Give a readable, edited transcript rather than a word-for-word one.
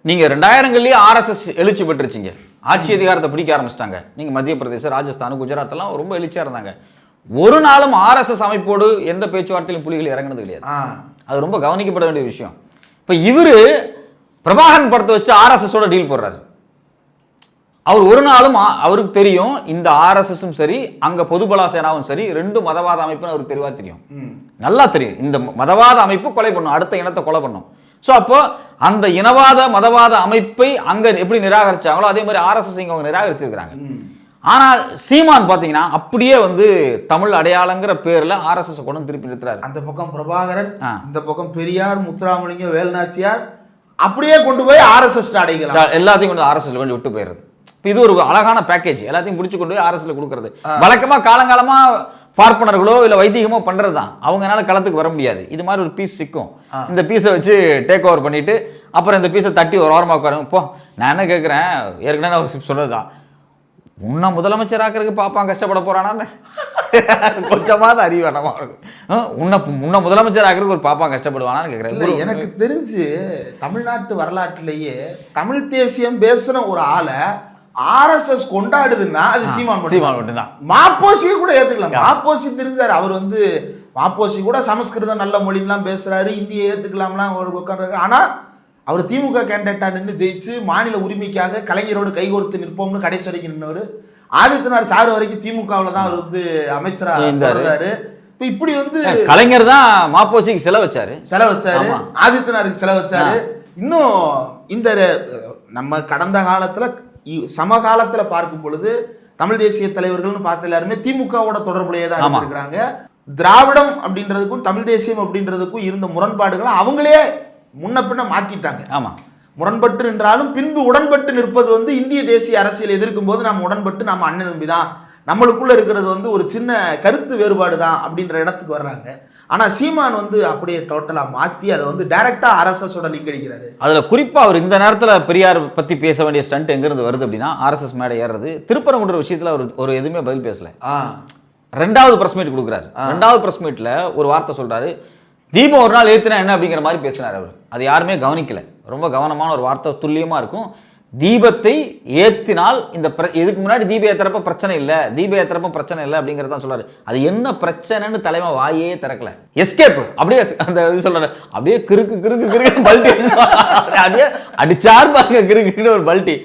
நீங்கள் 2000லேயே ஆர்எஸ்எஸ் எழுச்சி பெற்றுச்சிங்க, ஆட்சி அதிகாரத்தை பிடிக்க ஆரம்பிச்சிட்டாங்க. நீங்கள் மத்திய பிரதேசம், ராஜஸ்தான், குஜராத் எல்லாம் ரொம்ப எழுச்சியாக இருந்தாங்க. ஒரு நாளும் ஆர்எஸ்எஸ் அமைப்போடு எந்த பேச்சுவார்த்தையிலும் புலிகள் இறங்கினது கிடையாது. அது ரொம்ப கவனிக்கப்பட வேண்டிய விஷயம். இப்போ இவர் பிரபாகரன் படத்தை வச்சுட்டு ஆர்எஸ்எஸோட டீல் போடுறாரு. அவர் ஒரு நாளும் அவருக்கு தெரியும் இந்த ஆர்எஸ்எஸும் சரி அங்க பொதுபலா சேனாவும் சரி ரெண்டு மதவாத அமைப்புன்னு அவருக்கு தெளிவா தெரியும், நல்லா தெரியும். இந்த மதவாத அமைப்பு கொலை பண்ணும், அடுத்த இனத்தை கொலை பண்ணும். ஸோ அப்போ அந்த இனவாத மதவாத அமைப்பை அங்க எப்படி நிராகரிச்சாங்களோ அதே மாதிரி ஆர்எஸ்எஸ் இங்க அவங்க நிராகரிச்சிருக்கிறாங்க. ஆனா சீமான் பாத்தீங்கன்னா அப்படியே வந்து தமிழ் அடையாளங்கிற பேர்ல ஆர்எஸ்எஸ் கொண்டு திருப்பி நிறுத்துறாரு. அந்த பக்கம் பிரபாகரன், இந்த பக்கம் பெரியார், முத்துராமலிங்கம், வேலுநாச்சியார் அப்படியே கொண்டு போய் ஆர்எஸ்எஸ் அடைக்கலாம், எல்லாத்தையும் கொண்டு ஆர்எஸ்எஸ் கொண்டு விட்டு போயிடுறது. இது ஒரு அழகான பேக்கேஜ், எல்லாத்தையும் பிடிச்சு கொண்டு போய் ஆர்எஸ்எஸ்ல கொடுக்கறது. வழக்கமா காலங்காலமா பார்ப்பனர்களோ இல்ல வைதிகமோ பண்றதுதான், அவங்கனால களத்துக்கு வர முடியாது. இது மாதிரி ஒரு பீஸ் சிக்கும், இந்த பீஸை வச்சு டேக் ஓவர் பண்ணிட்டு அப்புறம் இந்த பீஸை தட்டி ஒரு ஓரமாக உட்காருங்க. இப்போ நான் என்ன கேட்குறேன், ஏற்கனவே நான் சொன்னதுதான், உன்னை முதலமைச்சராக்கிறதுக்கு பாப்பான் கஷ்டப்பட போறானான்னு கொஞ்சமாவது அறிவு வேணாமா? உன்னை முதலமைச்சர் ஆகிறதுக்கு ஒரு பாப்பா கஷ்டப்படுவானான்னு கேட்குறேன். எனக்கு தெரிஞ்சு தமிழ்நாட்டு வரலாற்றிலேயே தமிழ் தேசியம் பேசுன ஒரு ஆளை ஆர்எஸ்எஸ் கொண்டாடுதுன்னா அது சீமான் மட்டும்தான். மாப்போசியை கூட ஏத்துக்கலாம். மாப்போசி தெரிஞ்சாரு, அவர் வந்து மாப்போசி கூட சமஸ்கிருதம் நல்ல மொழிலாம் பேசுறாரு, இந்தியை ஏத்துக்கலாம்லாம் ஒரு உட்காந்துருக்கு. ஆனா அவர் திமுக கேண்டிடேட்டா நின்று ஜெயிச்சு மாநில உரிமைக்காக கலைஞரோடு கைகோர்த்து நிற்போம்னு கடைசி வரைக்கும் நின்றவர். ஆதித்யநாத் சார் வரைக்கும் திமுகவில் தான் அவர் வந்து அமைச்சரா இருந்தாரு. இப்ப இப்படி வந்து கலைஞர் தான் மாப்போசிக்கு செலவு வச்சாரு, ஆதித்யநாத்துக்கு செலவு வச்சாரு. இன்னும் இந்த நம்ம கடந்த காலத்துல சமகாலத்துல பார்க்கும் பொழுது தமிழ் தேசிய தலைவர்கள்னு பார்த்த எல்லாருமே திமுகவோட தொடர்புடையே தான் இருக்கிறாங்க. திராவிடம் அப்படின்றதுக்கும் தமிழ் தேசியம் அப்படின்றதுக்கும் இருந்த முரண்பாடுகளை அவங்களே முன்ன பின்ன மாத்திட்டாங்க. ஆமா, முரண்பட்டு நின்றாலும் பின்பு உடன்பட்டு நிற்பது வந்து இந்திய தேசிய அரசியல் எதிர்க்கும் போது நம்ம உடன்பட்டு நம்ம அண்ணன் தம்பி தான், நம்மளுக்குள்ள இருக்கிறது வந்து ஒரு சின்ன கருத்து வேறுபாடு தான் அப்படின்ற இடத்துக்கு வர்றாங்க. ஆனா சீமான் வந்து அப்படியே டோட்டலா மாத்தி அதை வந்து டைரக்டா ஆர்எஸ்எஸோட லிங்க் அடிக்கிறாரு. அதுல குறிப்பா அவர் இந்த நேரத்துல பெரியார் பத்தி பேச வேண்டிய ஸ்டண்ட் எங்க இருந்து வருது அப்படின்னா, ஆர்எஸ்எஸ் மேடை ஏறது. திருப்பரங்குன்ற விஷயத்துல அவர் ஒரு எதுவுமே பதில் பேசல. ரெண்டாவது பிரஸ் மீட் கொடுக்குறாரு. ரெண்டாவது பிரஸ் மீட்ல ஒரு வார்த்தை சொல்றாரு, தீபம் ஒரு நாள் ஏத்துனா என்ன அப்படிங்கிற மாதிரி பேசினார் அவர். அது யாருமே கவனிக்கல. ரொம்ப கவனமான ஒரு வார்த்தை, துல்லியமா இருக்கும். தீபத்தை ஏத்தினால் இந்த இதுக்கு முன்னாடி தீபம் ஏத்துறப்ப பிரச்சனை இல்லை, தீபம் ஏத்துறப்ப பிரச்சனை இல்லை அப்படிங்கிறதான் சொல்றாரு. அது என்ன பிரச்சனைன்னு தலைமை வாயே திறக்கல. எஸ்கேப் அப்படியே அந்த இது சொல்றாரு, அப்படியே கிறுக்கு கிறுக்கு கிறுக்கு பல்ட்டி அப்படியே அடிச்சார் பாருங்க, கிறுக்குன்னு ஒரு பல்ட்டி.